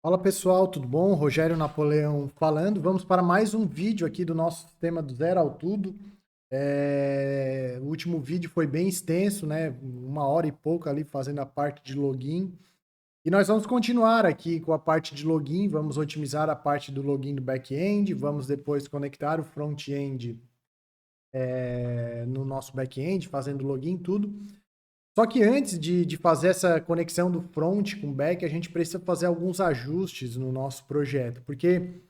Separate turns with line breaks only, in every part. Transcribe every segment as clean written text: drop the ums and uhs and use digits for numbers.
Fala pessoal, tudo bom? Rogério Napoleão falando. Vamos para mais um vídeo aqui do nosso sistema do zero ao tudo. O último vídeo foi bem extenso, né? 1 hora e pouco ali fazendo a parte de login. E nós vamos continuar aqui com a parte de login, vamos otimizar a parte do login do back-end, vamos depois conectar o front-end no nosso back-end, fazendo login, tudo. Só que antes de fazer essa conexão do front com o back, a gente precisa fazer alguns ajustes no nosso projeto, porque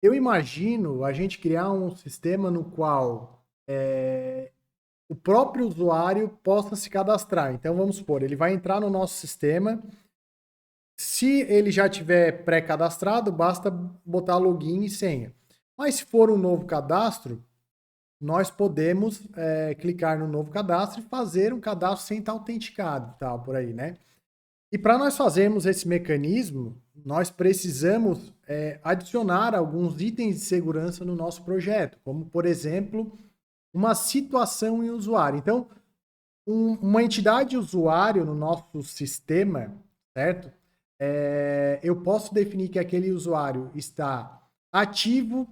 eu imagino a gente criar um sistema no qual o próprio usuário possa se cadastrar. Então vamos supor, ele vai entrar no nosso sistema, se ele já tiver pré-cadastrado, basta botar login e senha. Mas se for um novo cadastro, nós podemos clicar no novo cadastro e fazer um cadastro sem estar autenticado, tal, por aí, né? E para nós fazermos esse mecanismo, nós precisamos adicionar alguns itens de segurança no nosso projeto, como, por exemplo, uma situação em usuário. Então, uma entidade usuário no nosso sistema, certo? Eu posso definir que aquele usuário está ativo,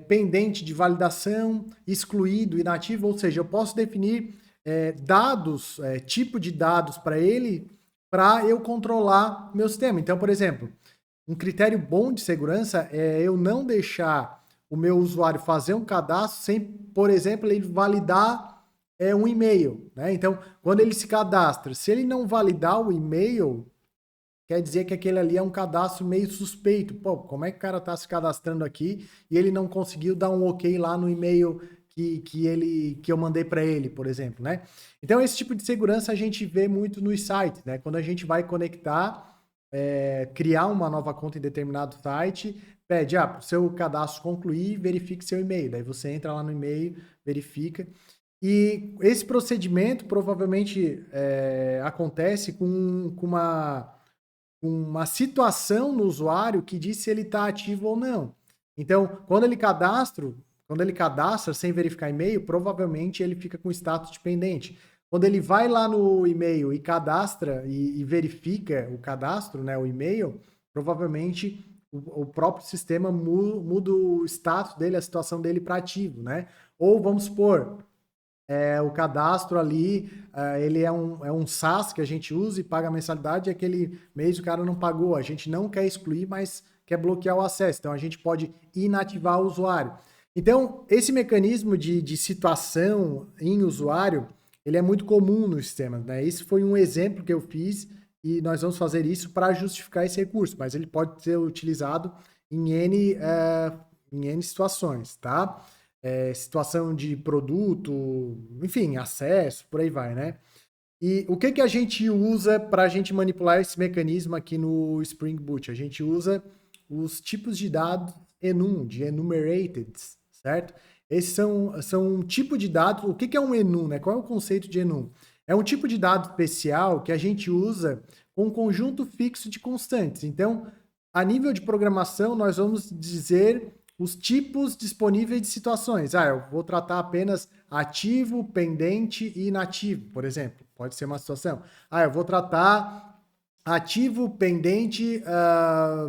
pendente de validação, excluído, inativo, ou seja, eu posso definir dados, tipo de dados para ele, para eu controlar meu sistema. Então, por exemplo, um critério bom de segurança é eu não deixar o meu usuário fazer um cadastro sem, por exemplo, ele validar um e-mail, né? Então, quando ele se cadastra, se ele não validar o e-mail, quer dizer que aquele ali é um cadastro meio suspeito. Pô, como é que o cara está se cadastrando aqui e ele não conseguiu dar um ok lá no e-mail que eu mandei para ele, por exemplo, né? Então, esse tipo de segurança a gente vê muito nos sites, né? Quando a gente vai conectar, criar uma nova conta em determinado site, pede, para o seu cadastro concluir, verifique seu e-mail. Daí você entra lá no e-mail, verifica. E esse procedimento provavelmente acontece com uma situação no usuário que diz se ele está ativo ou não. Então, quando ele cadastra sem verificar e-mail, provavelmente ele fica com status dependente. Quando ele vai lá no e-mail e cadastra e verifica o cadastro, né, o e-mail, provavelmente o próprio sistema muda o status dele, a situação dele para ativo, né? Ou vamos supor, o cadastro ali, ele é um SaaS que a gente usa e paga a mensalidade, e aquele mês o cara não pagou. A gente não quer excluir, mas quer bloquear o acesso. Então, a gente pode inativar o usuário. Então, esse mecanismo de situação em usuário, ele é muito comum no sistema, né? Esse foi um exemplo que eu fiz e nós vamos fazer isso para justificar esse recurso, mas ele pode ser utilizado em N situações, tá? Situação de produto, enfim, acesso, por aí vai, né? E o que a gente usa para a gente manipular esse mecanismo aqui no Spring Boot? A gente usa os tipos de dados enum, de enumerated, certo? Esses são um tipo de dado. O que é um enum, né? Qual é o conceito de enum? É um tipo de dado especial que a gente usa com um conjunto fixo de constantes. Então, a nível de programação, nós vamos dizer os tipos disponíveis de situações. Eu vou tratar apenas ativo, pendente e inativo, por exemplo. Pode ser uma situação. Eu vou tratar ativo, pendente,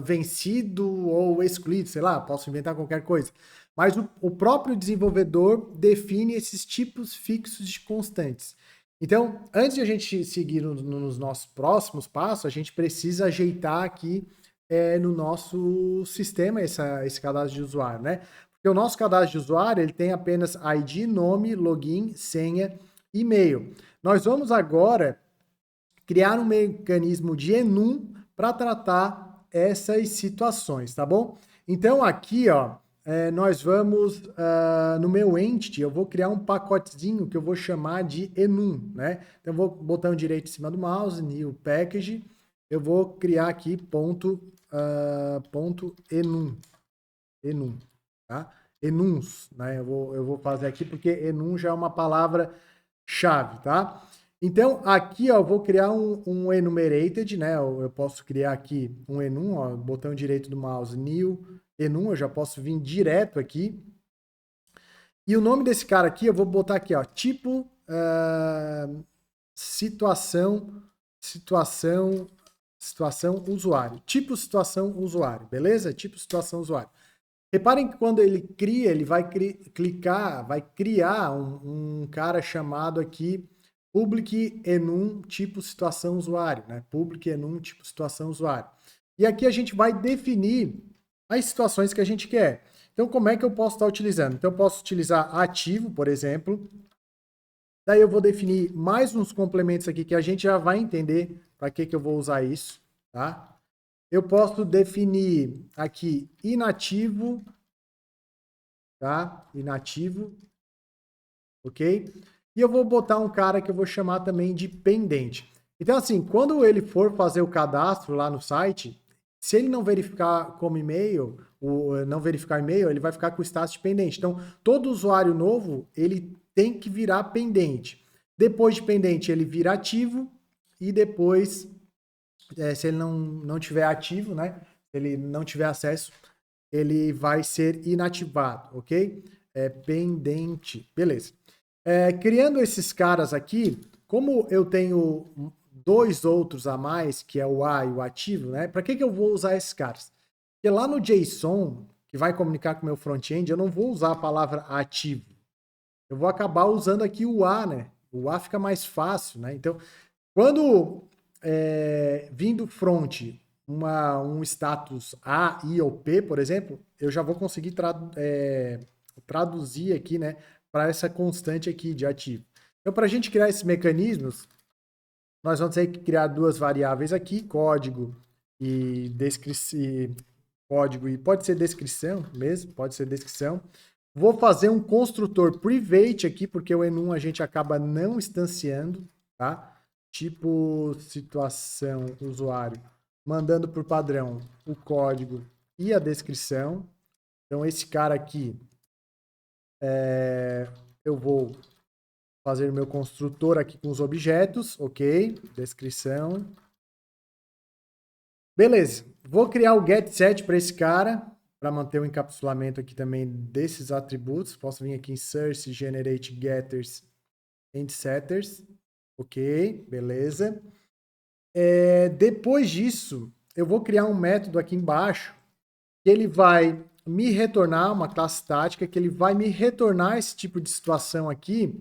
vencido ou excluído, sei lá, posso inventar qualquer coisa. Mas o próprio desenvolvedor define esses tipos fixos de constantes. Então, antes de a gente seguir nos nossos próximos passos, a gente precisa ajeitar aqui no nosso sistema esse cadastro de usuário, né? Porque o nosso cadastro de usuário ele tem apenas ID, nome, login, senha, e-mail. Nós vamos agora criar um mecanismo de enum para tratar essas situações, tá bom? Então aqui, ó, nós vamos no meu entity, eu vou criar um pacotezinho que eu vou chamar de enum, né? Então eu vou botão direito em cima do mouse, new package, eu vou criar aqui ponto enum, tá? Enuns, né? Eu vou fazer aqui porque enum já é uma palavra-chave, tá? Então, aqui, ó, eu vou criar um enumerated, né? Eu posso criar aqui um enum, ó, botão direito do mouse, new enum, eu já posso vir direto aqui. E o nome desse cara aqui, eu vou botar aqui, ó, tipo situação situação, usuário. Tipo, situação, usuário, beleza? Tipo, situação, usuário. Reparem que quando ele cria, ele vai clicar, vai criar um cara chamado aqui public enum tipo situação usuário, né? Public enum tipo situação usuário. E aqui a gente vai definir as situações que a gente quer. Então, como é que eu posso estar utilizando? Então, eu posso utilizar ativo, por exemplo. Daí eu vou definir mais uns complementos aqui que a gente já vai entender para que eu vou usar isso, tá? Eu posso definir aqui inativo, tá? Inativo, ok? E eu vou botar um cara que eu vou chamar também de pendente. Então, assim, quando ele for fazer o cadastro lá no site, se ele não verificar como e-mail, não verificar e-mail, ele vai ficar com o status de pendente. Então, todo usuário novo, ele tem que virar pendente. Depois de pendente, ele vira ativo e depois, se ele não tiver ativo, né? Se ele não tiver acesso, ele vai ser inativado, ok? Pendente. Beleza. Criando esses caras aqui, como eu tenho dois outros a mais, que é o A e o ativo, né? Para que eu vou usar esses caras? Porque lá no JSON, que vai comunicar com o meu front-end, eu não vou usar a palavra ativo. Eu vou acabar usando aqui o A, né? O A fica mais fácil, né? Então, quando vir do front um status A, I ou P, por exemplo, eu já vou conseguir traduzir aqui, né, para essa constante aqui de ativo. Então, para a gente criar esses mecanismos, nós vamos ter que criar duas variáveis aqui, código e descrição. Código e pode ser descrição mesmo, pode ser descrição. Vou fazer um construtor private aqui, porque o enum a gente acaba não instanciando, tá? Tipo situação usuário, mandando por padrão o código e a descrição. Então, esse cara aqui, eu vou fazer o meu construtor aqui com os objetos, ok? Descrição. Beleza. Vou criar o getSet para esse cara, para manter o encapsulamento aqui também desses atributos. Posso vir aqui em Source, Generate Getters and Setters. Ok, beleza. Depois disso, eu vou criar um método aqui embaixo que ele vai me retornar uma classe estática, que ele vai me retornar esse tipo de situação aqui,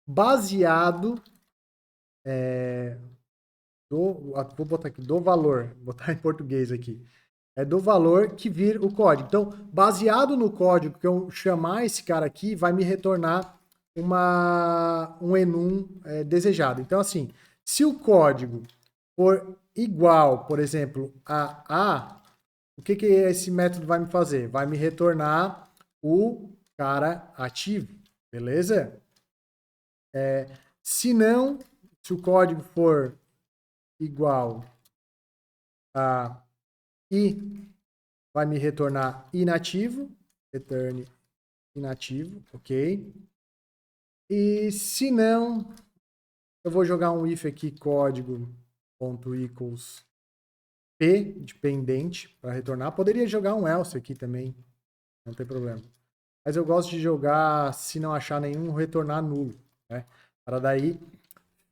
baseado vou botar aqui, do valor, vou botar em português aqui, do valor que vir o código. Então, baseado no código que eu chamar esse cara aqui, vai me retornar um enum desejado. Então, assim, se o código for igual, por exemplo, a A, o que esse método vai me fazer? Vai me retornar o cara ativo, beleza? Se não, se o código for igual a I, vai me retornar inativo, return inativo, ok? E se não, eu vou jogar um if aqui, código.equals P, de pendente, para retornar. Poderia jogar um else aqui também, não tem problema. Mas eu gosto de jogar, se não achar nenhum, retornar nulo, né? Para daí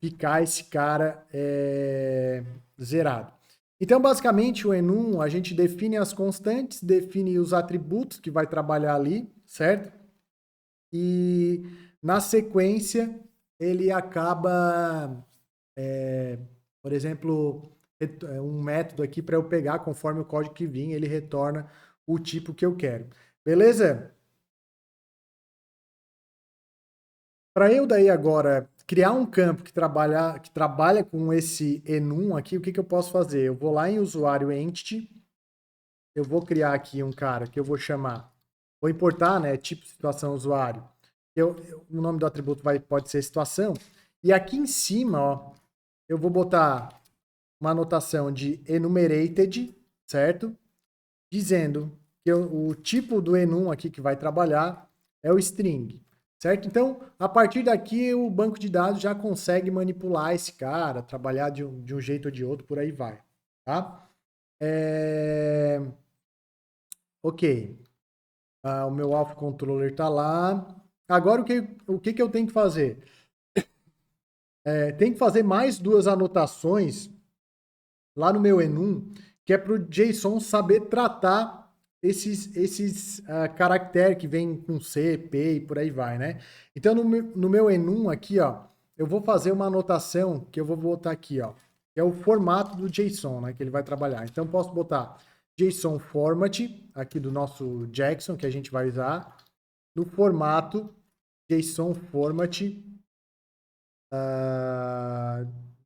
ficar esse cara zerado. Então, basicamente, o enum, a gente define as constantes, define os atributos que vai trabalhar ali, certo? E, na sequência, ele acaba, por exemplo, um método aqui para eu pegar, conforme o código que vir, ele retorna o tipo que eu quero. Beleza? Para eu daí agora criar um campo que trabalha com esse enum aqui, o que eu posso fazer? Eu vou lá em usuário entity, eu vou criar aqui um cara que eu vou chamar, vou importar, né, tipo situação usuário. O nome do atributo pode ser situação. E aqui em cima, ó, eu vou botar uma anotação de enumerated, certo? Dizendo que o tipo do enum aqui que vai trabalhar é o string. Certo? Então, a partir daqui, o banco de dados já consegue manipular esse cara, trabalhar de um jeito ou de outro, por aí vai. Tá? Ok. O meu alpha controller está lá. Agora, o que eu tenho que fazer? Tem que fazer mais duas anotações lá no meu enum, que é para o JSON saber tratar esses caracteres que vêm com C, P e por aí vai, né? Então, no meu enum aqui, ó, eu vou fazer uma anotação que eu vou botar aqui, ó, que é o formato do JSON, né, que ele vai trabalhar. Então, posso botar JSON format, aqui do nosso Jackson, que a gente vai usar, no formato JSON format,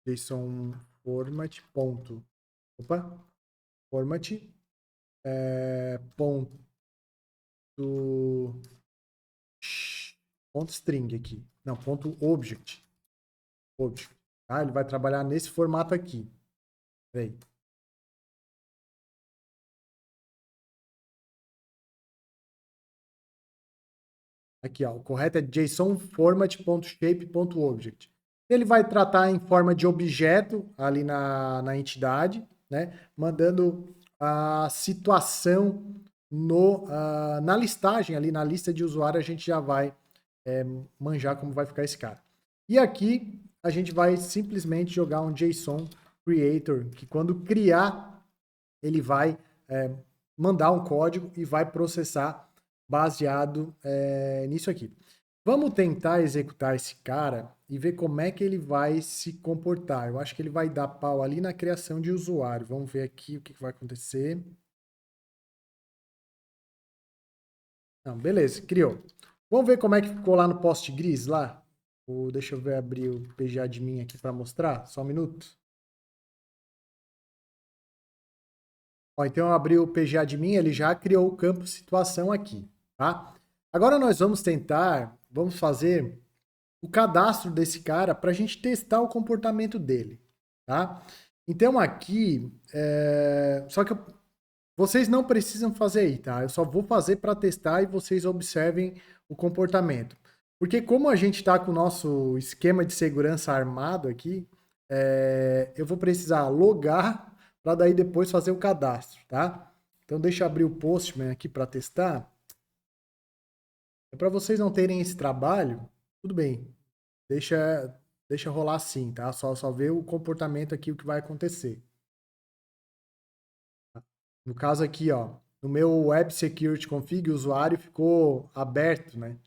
JSON format, ponto, opa, format, ponto, ponto string aqui, não, ponto object, tá? Ele vai trabalhar nesse formato aqui, peraí. Aqui, ó, o correto é JSON format.shape.object. Ele vai tratar em forma de objeto ali na entidade, né? Mandando a situação na listagem ali, na lista de usuário, a gente já vai manjar como vai ficar esse cara. E aqui a gente vai simplesmente jogar um JSON creator, que quando criar, ele vai mandar um código e vai processar baseado nisso aqui. Vamos tentar executar esse cara e ver como é que ele vai se comportar. Eu acho que ele vai dar pau ali na criação de usuário. Vamos ver aqui o que vai acontecer. Não, beleza, criou. Vamos ver como é que ficou lá no Postgres lá? Deixa eu ver, abrir o pgadmin aqui para mostrar. Só um minuto. Ó, então eu abri o pgadmin, ele já criou o campo situação aqui, tá? Agora nós vamos fazer o cadastro desse cara para a gente testar o comportamento dele, tá? Então aqui, só que vocês não precisam fazer aí, tá? Eu só vou fazer para testar e vocês observem o comportamento. Porque como a gente está com o nosso esquema de segurança armado aqui, eu vou precisar logar para daí depois fazer o cadastro, tá? Então deixa eu abrir o Postman aqui para testar. Para vocês não terem esse trabalho, tudo bem. Deixa rolar assim, tá? Só ver o comportamento aqui, o que vai acontecer. No caso aqui, ó, no meu Web Security Config, o usuário ficou aberto, né?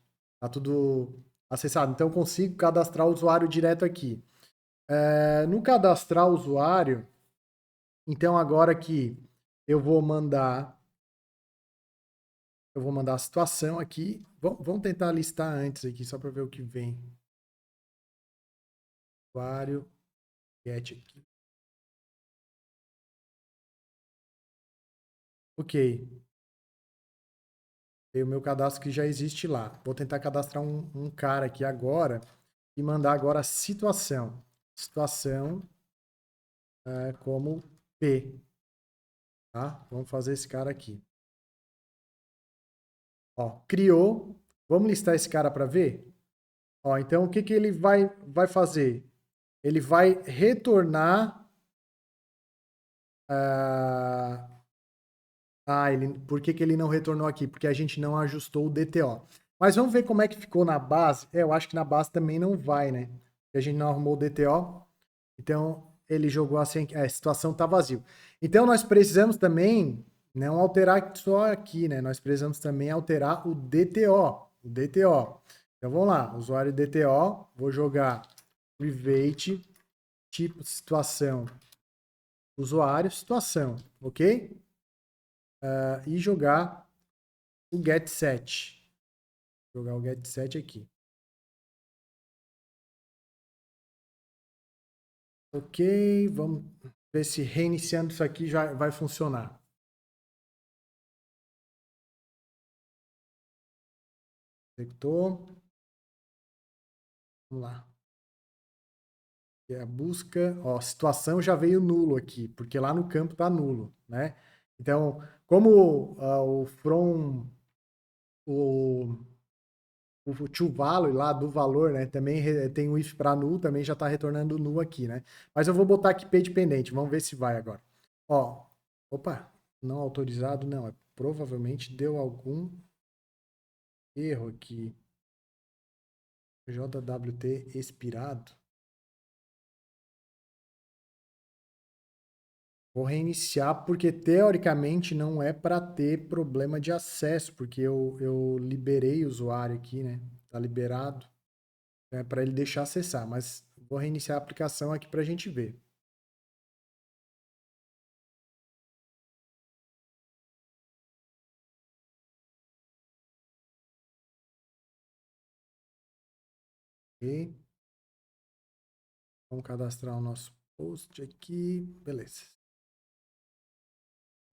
Tá tudo acessado. Então, eu consigo cadastrar o usuário direto aqui. No cadastrar o usuário, então agora aqui eu vou mandar a situação aqui. Vamos tentar listar antes aqui, só para ver o que vem. Usuário, get aqui. Ok. Tem o meu cadastro que já existe lá. Vou tentar cadastrar um cara aqui agora e mandar agora a situação. Situação como P. Tá? Vamos fazer esse cara aqui. Ó, criou. Vamos listar esse cara para ver? Ó, então o que, que ele vai fazer? Ele vai retornar. Por que, que ele não retornou aqui? Porque a gente não ajustou o DTO. Mas vamos ver como é que ficou na base. Eu acho que na base também não vai, né? Porque a gente não arrumou o DTO. Então, ele jogou assim, a situação está vazio. Então, nós precisamos também não alterar só aqui, né? Nós precisamos também alterar o DTO. O DTO. Então, vamos lá. Usuário DTO. Vou jogar private, tipo situação, usuário, situação. Ok? E jogar o getSet. Jogar o getSet aqui. Ok, vamos ver se reiniciando isso aqui já vai funcionar. Executou. Vamos lá. E a busca, ó, situação já veio nulo aqui, porque lá no campo tá nulo, né? Então, como o from, o, o toValue lá do valor, né? Também tem o if para null, também já está retornando null aqui, né? Mas eu vou botar aqui P dependente, vamos ver se vai agora. Ó, opa, não autorizado, não. Provavelmente deu algum erro aqui. JWT expirado. Vou reiniciar porque teoricamente não é para ter problema de acesso, porque eu liberei o usuário aqui, né? Tá liberado, é para ele deixar acessar, mas vou reiniciar a aplicação aqui para a gente ver. Ok? Vamos cadastrar o nosso post aqui, beleza.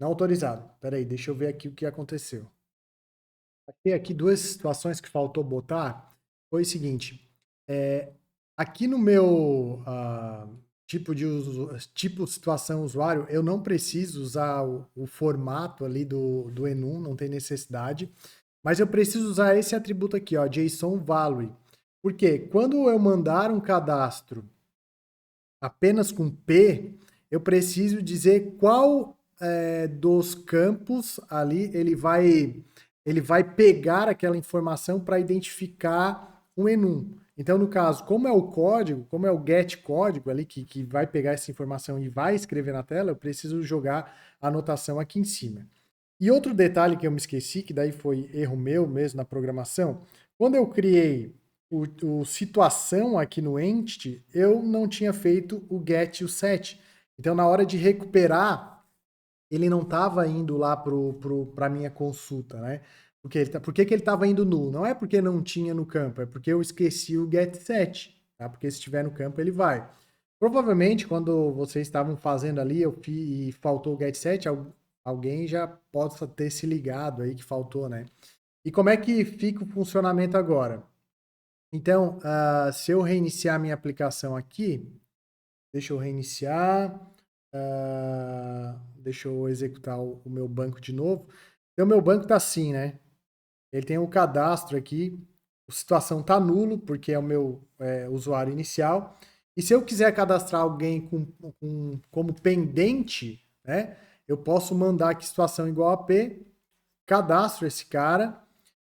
Não autorizado. Espera aí, deixa eu ver aqui o que aconteceu. Tem aqui duas situações que faltou botar. Foi o seguinte, aqui no meu tipo situação usuário, eu não preciso usar o formato ali do enum, não tem necessidade, mas eu preciso usar esse atributo aqui, ó, JSON Value. Por quê? Quando eu mandar um cadastro apenas com P, eu preciso dizer qual dos campos ali ele vai pegar aquela informação para identificar um enum. Então, no caso, como é o código, como é o get código ali que vai pegar essa informação e vai escrever na tela, eu preciso jogar a anotação aqui em cima. E outro detalhe que eu me esqueci, que daí foi erro meu mesmo na programação, quando eu criei o situação aqui no entity, eu não tinha feito o get e o set. Então, na hora de recuperar, ele não estava indo lá para a minha consulta, né? Por que ele estava indo null? Não é porque não tinha no campo, é porque eu esqueci o get set, tá? Porque se estiver no campo, ele vai. Provavelmente, quando vocês estavam fazendo ali e faltou o get set, alguém já possa ter se ligado aí que faltou, né? E como é que fica o funcionamento agora? Então, se eu reiniciar minha aplicação aqui, deixa eu reiniciar, deixa eu executar o meu banco de novo. Então, o meu banco está assim, né? Ele tem um cadastro aqui, a situação está nulo, porque é o meu usuário inicial. E se eu quiser cadastrar alguém como pendente, né? Eu posso mandar aqui situação igual a P, cadastro esse cara,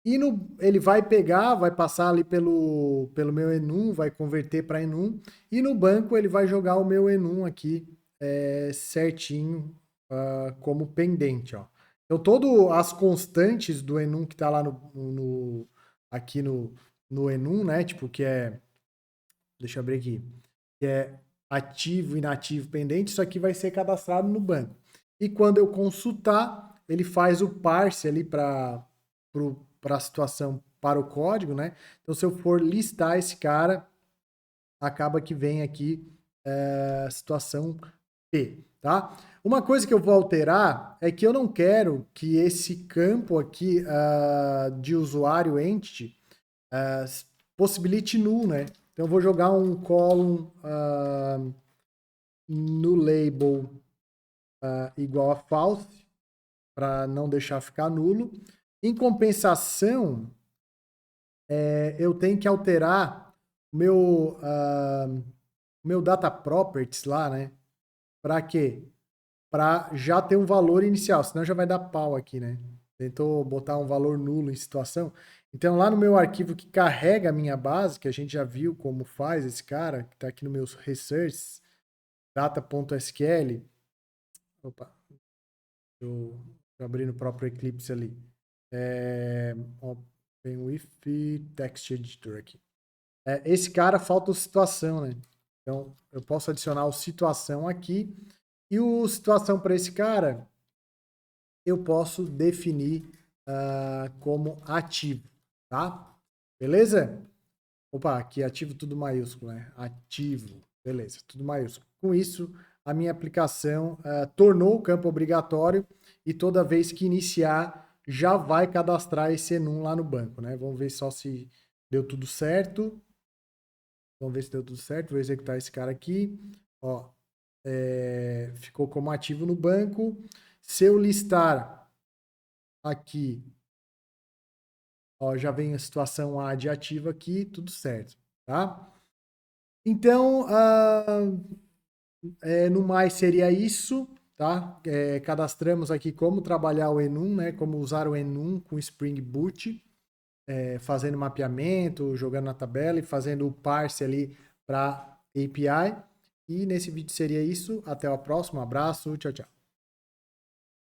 e ele vai pegar, vai passar ali pelo meu enum, vai converter para enum, e no banco ele vai jogar o meu enum aqui certinho como pendente. Ó. Então, todas as constantes do enum que está lá aqui no enum, né? Tipo, deixa eu abrir aqui, que é ativo, inativo, pendente, isso aqui vai ser cadastrado no banco. E quando eu consultar, ele faz o parse ali para a situação, para o código, né? Então, se eu for listar esse cara, acaba que vem aqui situação P, tá? Uma coisa que eu vou alterar é que eu não quero que esse campo aqui de usuário entity possibilite null, né? Então eu vou jogar um column no label igual a false para não deixar ficar nulo. Em compensação, eu tenho que alterar o meu data properties lá, né? Para quê? Para já ter um valor inicial, senão já vai dar pau aqui, né? Tentou botar um valor nulo em situação. Então, lá no meu arquivo que carrega a minha base, que a gente já viu como faz esse cara, que está aqui no meus research, data.sql. Opa, eu abri no próprio Eclipse ali. Open with text editor aqui. Esse cara falta o situação, né? Então, eu posso adicionar o situação aqui. E o situação para esse cara, eu posso definir como ativo, tá? Beleza? Opa, aqui ativo tudo maiúsculo, né? Ativo, beleza, tudo maiúsculo. Com isso, a minha aplicação tornou o campo obrigatório e toda vez que iniciar, já vai cadastrar esse enum lá no banco, né? Vamos ver só se deu tudo certo. Vamos ver se deu tudo certo. Vou executar esse cara aqui. Ó, ficou como ativo no banco. Se eu listar aqui, ó, já vem a situação A de ativo aqui, tudo certo, tá? Então, no mais seria isso, tá? Cadastramos aqui como trabalhar o enum, né? Como usar o enum com Spring Boot, fazendo mapeamento, jogando na tabela e fazendo o parse ali para API. E nesse vídeo seria isso. Até a próxima. Um abraço. Tchau, tchau.